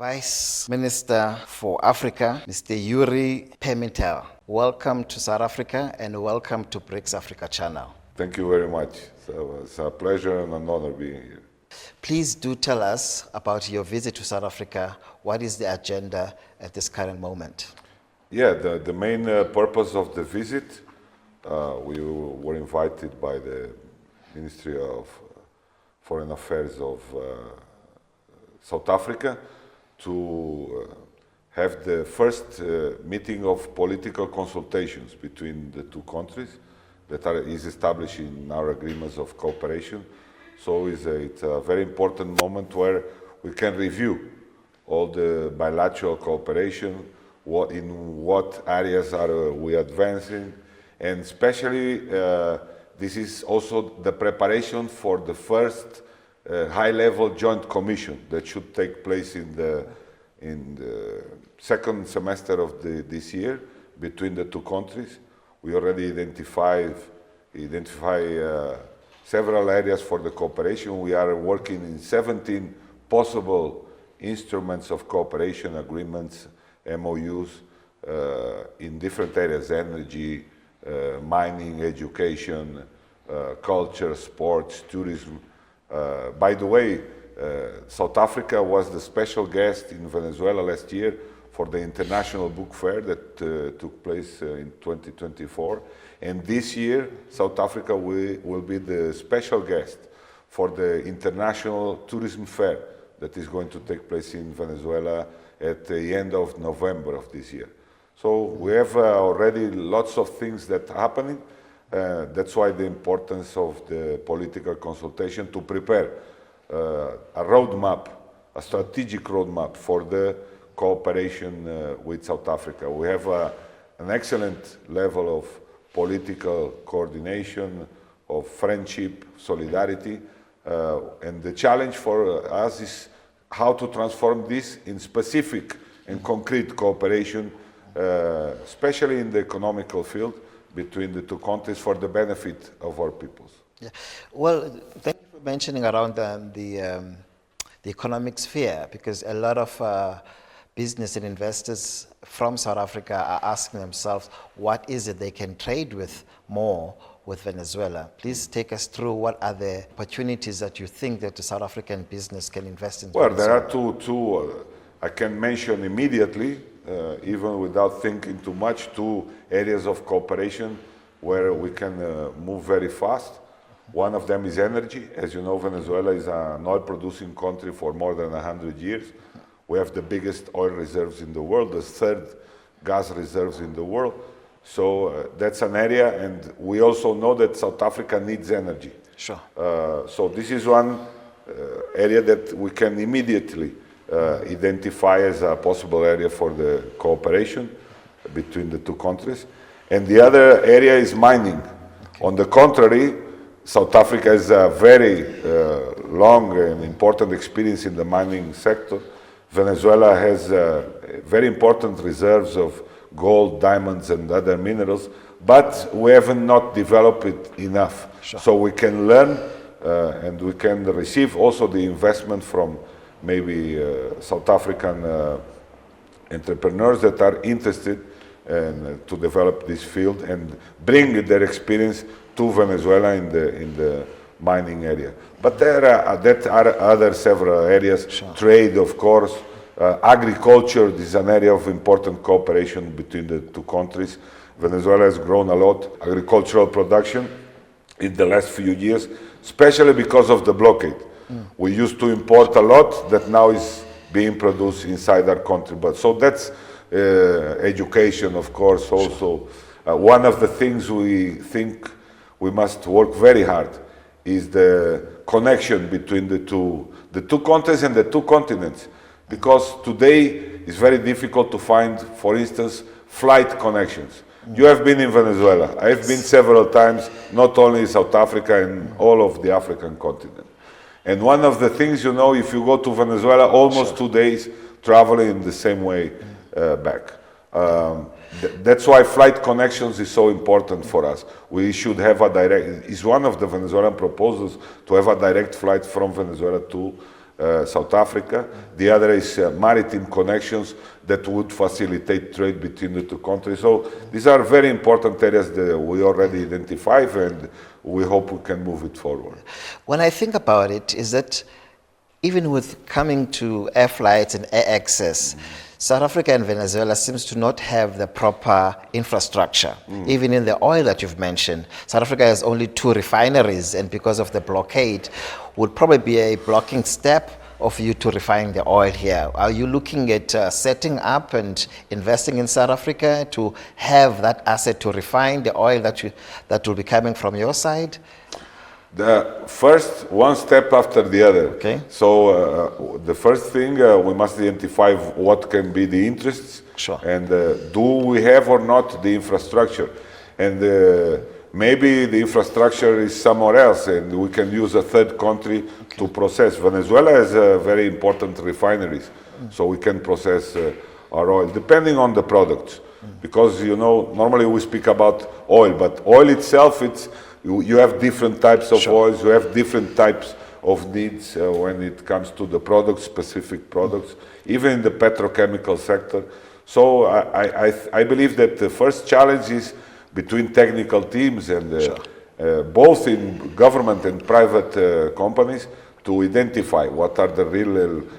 Vice Minister for Africa, Mr. Yuri Pimentel. Welcome to South Africa and welcome to BRICS Africa Channel. Thank you very much. So it's a pleasure and an honor being here. Please do tell us about your visit to South Africa. What is the agenda at this current moment? Yeah, the main purpose of the visit, we were invited by the Ministry of Foreign Affairs of South Africa to have the first meeting of political consultations between the two countries that is established in our agreements of cooperation. So it's a very important moment where we can review all the bilateral cooperation, in what areas are we advancing, and especially this is also the preparation for the first high-level joint commission that should take place in the second semester of this year between the two countries. We already identify several areas for the cooperation. We are working in 17 possible instruments of cooperation, agreements, MOUs, in different areas: energy, mining, education, culture, sports, tourism. By the way, South Africa was the special guest in Venezuela last year for the International Book Fair that took place in 2024. And this year, South Africa will be the special guest for the International Tourism Fair that is going to take place in Venezuela at the end of November of this year. So we have already lots of things that are happening. That's why the importance of the political consultation to prepare a roadmap, a strategic roadmap for the cooperation with South Africa. We have an excellent level of political coordination, of friendship, solidarity, and the challenge for us is how to transform this in specific and concrete cooperation, especially in the economical field, between the two countries for the benefit of our peoples. Yeah. Well, thank you for mentioning around the economic sphere, because a lot of business and investors from South Africa are asking themselves, what is it they can trade with more with Venezuela? Please take us through what are the opportunities that you think that the South African business can invest in. Well, there are two I can mention immediately, even without thinking too much, two areas of cooperation where we can move very fast. One of them is energy. As you know, Venezuela is an oil-producing country for more than 100 years. We have the biggest oil reserves in the world, the third gas reserves in the world. So that's an area, and we also know that South Africa needs energy. Sure. So this is one area that we can immediately identify as a possible area for the cooperation between the two countries. And the other area is mining. Okay. On the contrary, South Africa has a very long and important experience in the mining sector. Venezuela has very important reserves of gold, diamonds, and other minerals, but we have not developed it enough. Sure. So we can learn and we can receive also the investment from maybe South African entrepreneurs that are interested to develop this field and bring their experience to Venezuela in the mining area. But there are other several areas. Sure. Trade, of course, agriculture. This is an area of important cooperation between the two countries. Venezuela has grown a lot, agricultural production in the last few years, especially because of the blockade. We used to import a lot that now is being produced inside our country. But so that's education, of course, also. One of the things we think we must work very hard is the connection between the two countries and the two continents. Because today it's very difficult to find, for instance, flight connections. You have been in Venezuela. I've been several times, not only in South Africa, and all of the African continent. And one of the things, you know, if you go to Venezuela, almost 2 days traveling in the same way back. That's why flight connections is so important for us. We should have a direct, it's one of the Venezuelan proposals to have a direct flight from Venezuela to South Africa. The other is maritime connections that would facilitate trade between the two countries. So these are very important areas that we already identified, and we hope we can move it forward. When I think about it, is that even with coming to air flights and air access, South Africa and Venezuela seems to not have the proper infrastructure. Even in the oil that you've mentioned, South Africa has only 2 refineries, and because of the blockade, would probably be a blocking step of you to refine the oil here. Are you looking at setting up and investing in South Africa to have that asset to refine the oil that will be coming from your side? The first, one step after the other. Okay. So the first thing, we must identify what can be the interests. Sure. And do we have or not the infrastructure? And maybe the infrastructure is somewhere else, and we can use a third country to process. Venezuela has very important refineries, so we can process our oil, depending on the products. Because, you know, normally we speak about oil, but oil itself, you have different types of oils, you have different types of needs when it comes to the products, specific products, even in the petrochemical sector. So I believe that the first challenge is between technical teams and both in government and private companies to identify what are the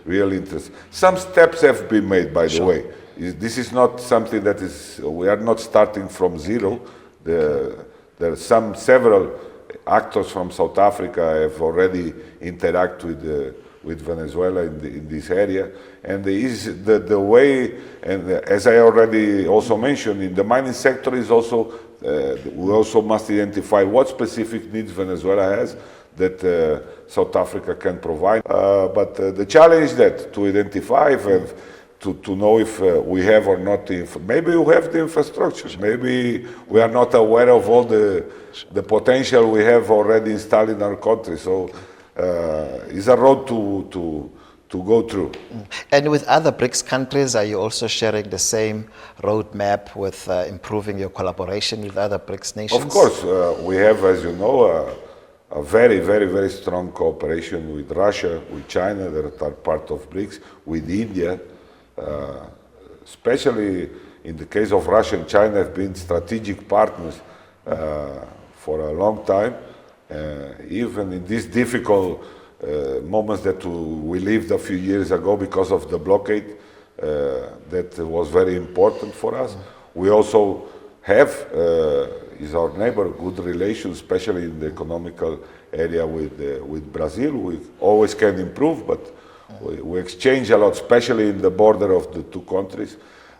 real interests. Some steps have been made, by the way. This is not something that is, we are not starting from zero. There are several actors from South Africa have already interacted with Venezuela in this area, and the way, and as I already also mentioned, in the mining sector is also, we also must identify what specific needs Venezuela has that South Africa can provide. But the challenge is that to identify and to know if we have or not maybe we have the infrastructure, maybe we are not aware of all the potential we have already installed in our country. So it's a road to go through. And with other BRICS countries, are you also sharing the same roadmap with improving your collaboration with other BRICS nations? Of course, we have, as you know, a very, very, very strong cooperation with Russia, with China, that are part of BRICS, with India. Especially in the case of Russia and China, have been strategic partners for a long time. Even in these difficult moments that we lived a few years ago because of the blockade, that was very important for us. We also have, is our neighbor, good relations, especially in the economical area with Brazil. We always can improve, but we exchange a lot, especially in the border of the two countries.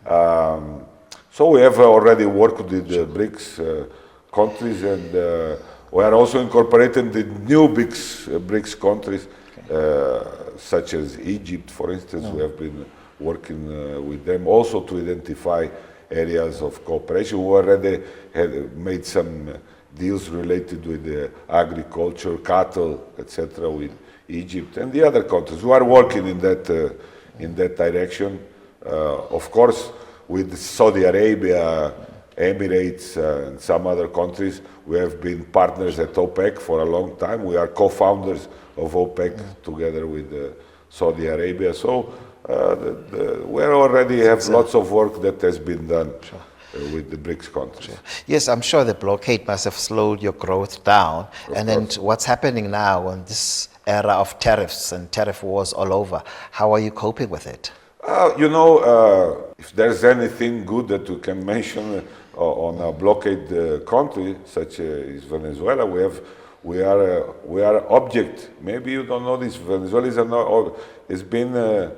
So we have already worked with the BRICS countries, and we are also incorporating the new BRICS countries, such as Egypt, for instance. We have been working with them also to identify areas of cooperation. We already had made some deals related with agriculture, cattle, etc., with Egypt and the other countries. We are working in that direction. Of course, with Saudi Arabia, Emirates, and some other countries, we have been partners at OPEC for a long time. We are co-founders of OPEC together with Saudi Arabia. So we already have lots of work that has been done with the BRICS countries. Yes, I'm sure the blockade must have slowed your growth down. And then what's happening now in this era of tariffs and tariff wars all over, how are you coping with it? You know, if there's anything good that we can mention on a blockade country such as Venezuela, we are object. Maybe you don't know this. Venezuela has been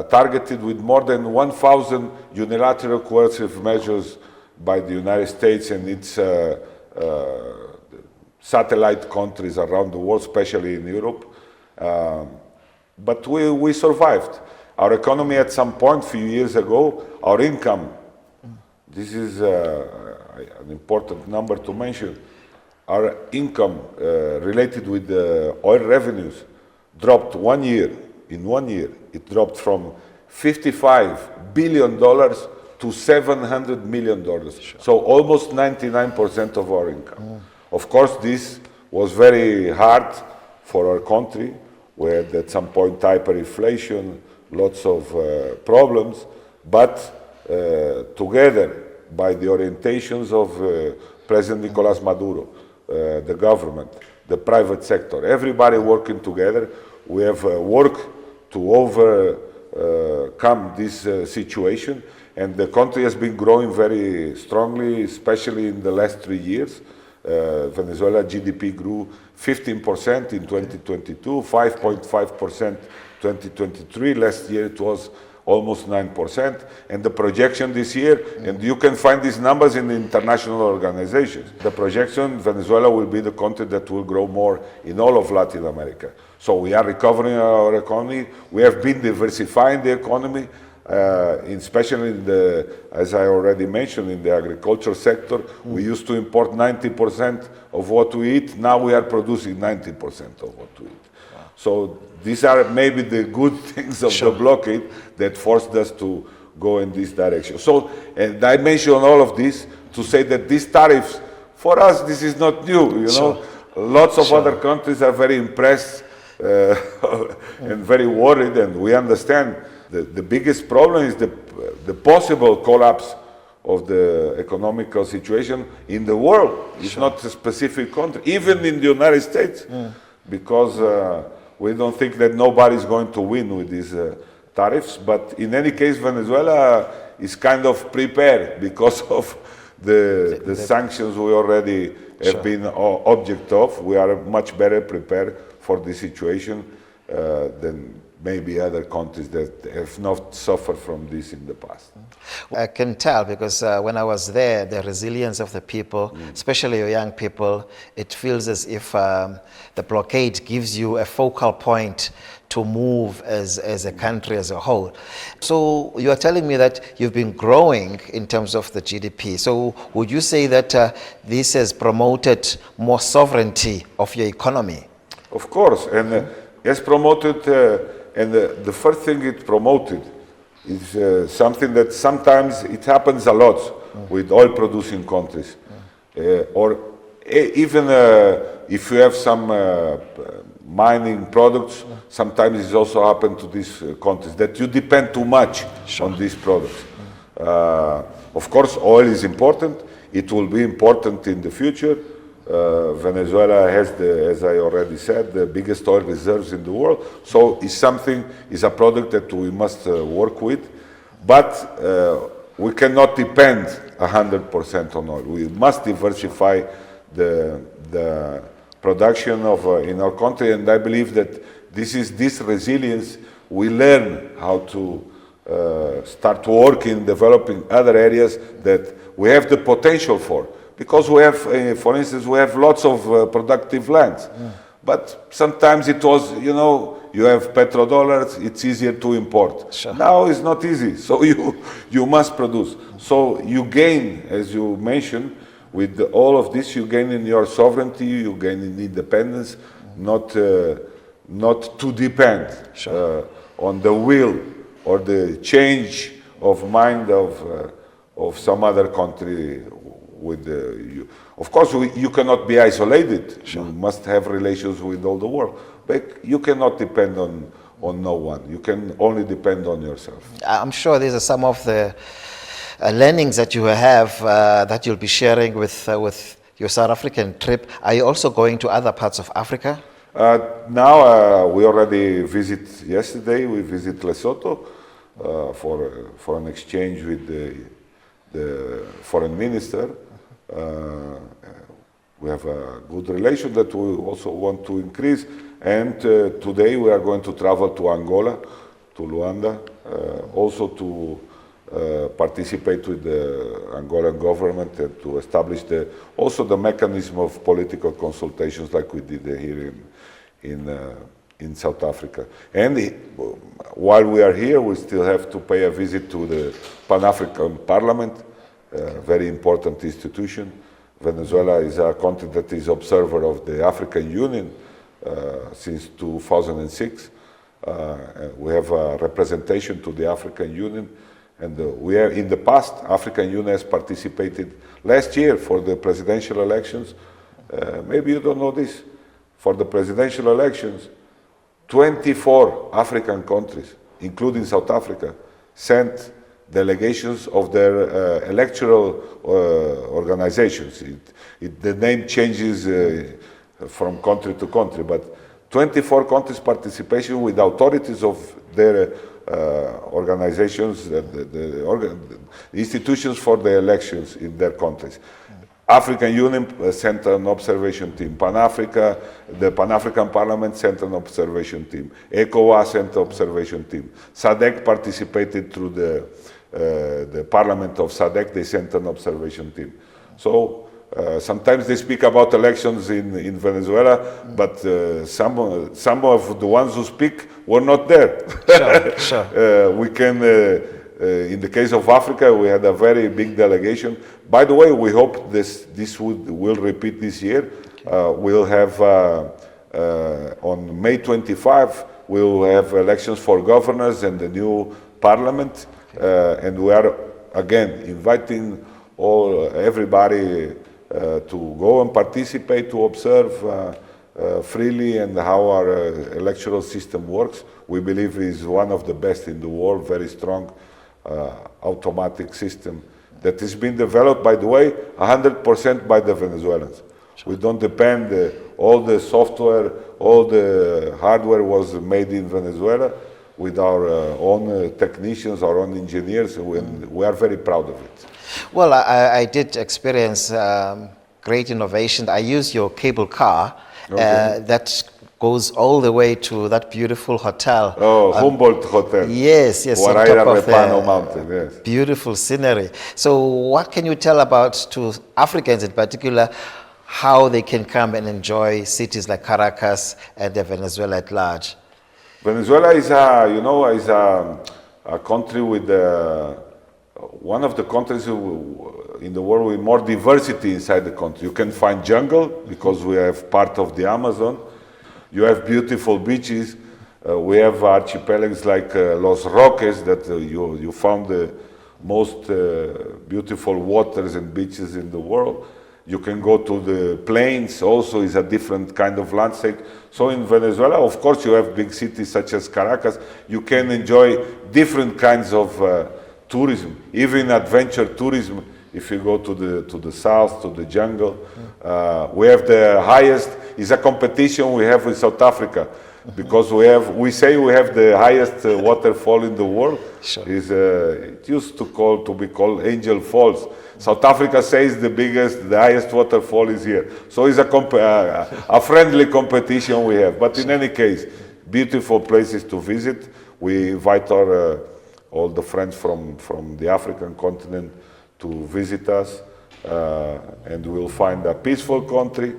targeted with more than 1,000 unilateral coercive measures by the United States and its satellite countries around the world, especially in Europe. But we survived. Our economy at some point, a few years ago, our income, this is an important number to mention, our income related with the oil revenues dropped 1 year. In 1 year, it dropped from $55 billion to $700 million. So almost 99% of our income. Of course, this was very hard for our country. We had at some point hyperinflation, lots of problems, but together by the orientations of President Nicolás Maduro, the government, the private sector, everybody working together, we have worked to overcome this situation, and the country has been growing very strongly, especially in the last 3 years. Venezuela GDP grew 15% in 2022, 5.5% 2023. Last year it was almost 9%, and the projection this year, and you can find these numbers in the international organizations. The projection, Venezuela will be the country that will grow more in all of Latin America. So we are recovering our economy. We have been diversifying the economy, especially in the, as I already mentioned, in the agriculture sector. We used to import 90% of what we eat. Now we are producing 90% of what we eat. So these are maybe the good things of the blockade that forced us to go in this direction. So, and I mention all of this to say that these tariffs, for us, this is not new, you know. Lots of other countries are very impressed and very worried, and we understand. The biggest problem is the possible collapse of the economical situation in the world. It's not a specific country, even in the United States, because we don't think that nobody is going to win with these tariffs. But in any case, Venezuela is kind of prepared because of the sanctions we already have been object of. We are much better prepared for this situation than maybe other countries that have not suffered from this in the past. I can tell because when I was there, the resilience of the people, especially your young people, it feels as if the blockade gives you a focal point to move as a country as a whole. So you are telling me that you've been growing in terms of the GDP. So would you say that this has promoted more sovereignty of your economy? Of course, and has promoted, and the first thing it promoted is something that sometimes it happens a lot with oil-producing countries, or even if you have some mining products, sometimes it also happens to these countries that you depend too much on these products. Of course, oil is important. It will be important in the future. Venezuela has, as I already said, the biggest oil reserves in the world. So it's a product that we must work with. But we cannot depend 100% on oil. We must diversify the production in our country. And I believe that this resilience, we learn how to start working, developing other areas that we have the potential for. Because we have, for instance, we have lots of productive lands. But sometimes it was, you know, you have petrodollars, it's easier to import. Now it's not easy, so you must produce. So you gain, as you mentioned, with all of this, you gain in your sovereignty, you gain in independence, not to depend on the will or the change of mind of some other country. Of course, you cannot be isolated. You must have relations with all the world. But you cannot depend on no one. You can only depend on yourself. I'm sure these are some of the learnings that you have that you'll be sharing with your South African trip. Are you also going to other parts of Africa? Now we already yesterday we visit Lesotho for an exchange with the foreign minister. We have a good relation that we also want to increase, and today we are going to travel to Angola, to Luanda, also to participate with the Angolan government and to establish also the mechanism of political consultations like we did here in South Africa. And while we are here, we still have to pay a visit to the Pan-African Parliament, a very important institution. Venezuela is a country that is observer of the African Union since 2006. We have a representation to the African Union, and we are, in the past, African Union has participated last year for the presidential elections. Maybe you don't know this. For the presidential elections, 24 African countries, including South Africa, sent delegations of their electoral organizations. The name changes from country to country, but 24 countries participation with authorities of their organizations, the institutions for the elections in their countries. African Union sent an observation team. The Pan-African Parliament sent an observation team. ECOWAS sent an observation team. SADC participated through the Parliament of SADC. They sent an observation team. So sometimes they speak about elections in Venezuela, but some of the ones who speak were not there. Sure, sure. We can. In the case of Africa, we had a very big delegation. By the way, we hope this will repeat this year. We'll have, on May 25, we'll have elections for governors and the new parliament. And we are, again, inviting everybody to go and participate, to observe freely and how our electoral system works. We believe is one of the best in the world, very strong. Automatic system that has been developed, by the way, 100% by the Venezuelans. Sure. We don't depend, all the software, all the hardware was made in Venezuela with our own technicians, our own engineers, and we are very proud of it. Well, I did experience great innovation. I used your cable car that goes all the way to that beautiful hotel. Oh, Humboldt Hotel. Yes, yes. Guaraira Repano Mountain, yes. Beautiful scenery. So what can you tell to Africans in particular, how they can come and enjoy cities like Caracas and Venezuela at large? Venezuela is a country with one of the countries in the world with more diversity inside the country. You can find jungle because we have part of the Amazon. You have beautiful beaches. We have archipelagos like Los Roques that you found the most beautiful waters and beaches in the world. You can go to the plains, also is a different kind of landscape. So in Venezuela, of course, you have big cities such as Caracas. You can enjoy different kinds of tourism, even adventure tourism. If you go to the south, to the jungle, we have the highest. It's a competition we have with South Africa, because we say we have the highest waterfall in the world. Sure. It used to be called Angel Falls. South Africa says the highest waterfall is here. So it's a friendly competition we have. But in any case, beautiful places to visit. We invite all the friends from the African continent to visit us, and we'll find a peaceful country,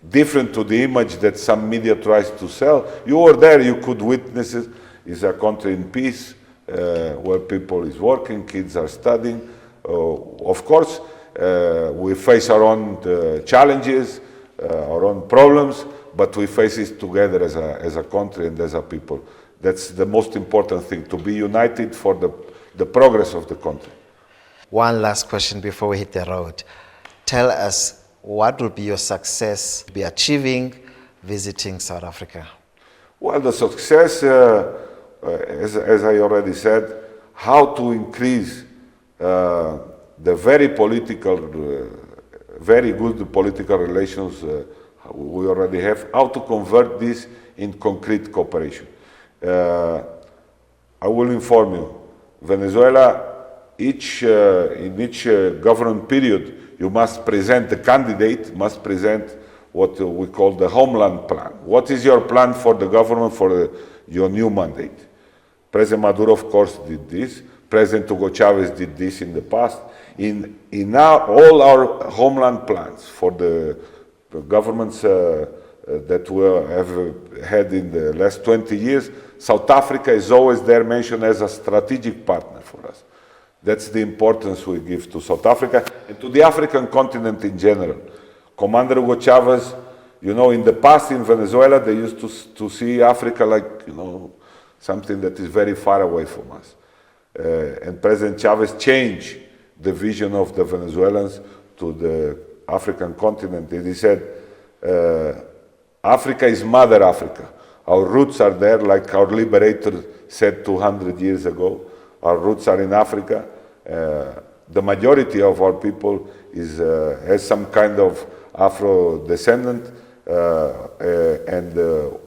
different to the image that some media tries to sell. You were there, you could witness it. It's a country in peace, where people is working, kids are studying. Of course, we face our own challenges, our own problems, but we face it together as a country and as a people. That's the most important thing, to be united for the progress of the country. One last question before we hit the road. Tell us, what will be your success be achieving visiting South Africa? Well, the success, as I already said, how to increase the very good political relations we already have, how to convert this in concrete cooperation. I will inform you, Venezuela, in each government period, you must present, the candidate must present what we call the homeland plan. What is your plan for the government for your new mandate? President Maduro, of course, did this. President Hugo Chavez did this in the past. In all our homeland plans for the governments that we have had in the last 20 years, South Africa is always there mentioned as a strategic partner for us. That's the importance we give to South Africa and to the African continent in general. Commander Hugo Chavez, in the past in Venezuela, they used to see Africa like, something that is very far away from us. And President Chavez changed the vision of the Venezuelans to the African continent. And he said, Africa is Mother Africa. Our roots are there, like our liberator said 200 years ago. Our roots are in Africa. The majority of our people has some kind of Afro-descendant, and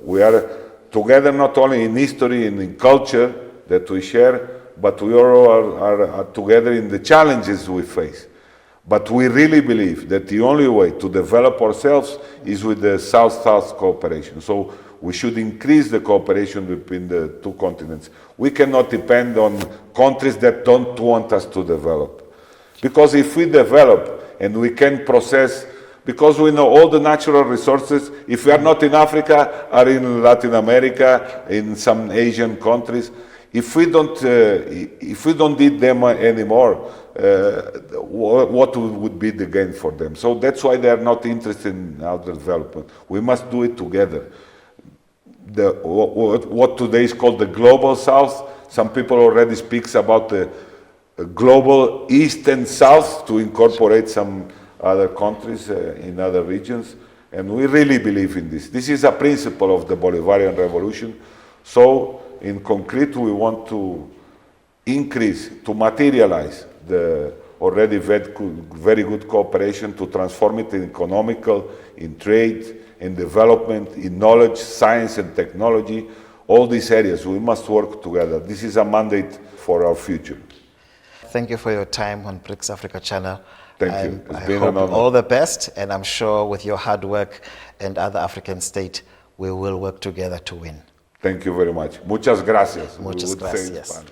we are together not only in history and in culture that we share, but we all are together in the challenges we face. But we really believe that the only way to develop ourselves is with the South-South cooperation. So we should increase the cooperation between the two continents. We cannot depend on countries that don't want us to develop. Because if we develop and we can process, because we know all the natural resources, if we are not in Africa, are in Latin America, in some Asian countries, if we don't need them anymore, what would be the gain for them? So that's why they are not interested in our development. We must do it together. What today is called the global South, some people already speaks about the global East and South to incorporate some other countries in other regions, and we really believe in this. This is a principle of the Bolivarian Revolution. So in concrete, we want to increase, to materialize the already very good cooperation, to transform it in economical, in trade, in development, in knowledge, science and technology, all these areas. We must work together. This is a mandate for our future. Thank you for your time on BRICS Africa Channel. Thank you. I hope all the best, and I'm sure with your hard work and other African states, we will work together to win. Thank you very much. Muchas gracias. Muchas gracias.